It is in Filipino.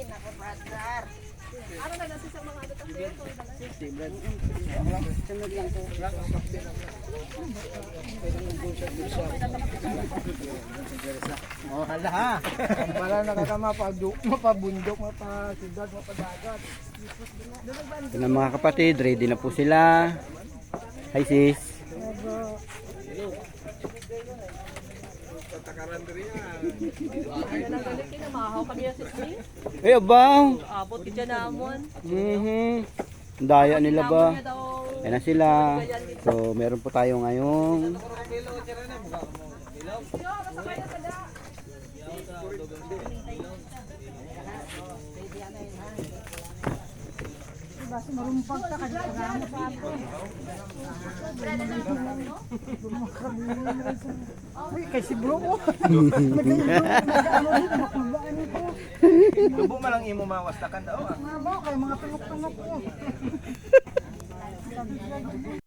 Ano na nasa sa mga ano kasi? Oh, hala ha. Para mapabundok, mapasidad, mapadagat. Ito na mga kapatid, ready na po sila. Hi sis. Ano na galit ka na, mahaw kami yung sismi. Eh abaw. Abot ka dyan naamon. Ang daya nila ba? Niya daw. Ayan na sila. So meron po tayo ngayong Basta marumpag ka kasi pagano sa ato. Uy, kay si Bro ko. Lubo man lang imo mawastakan daw. Mga ba, kay mga tunok-tunok ko.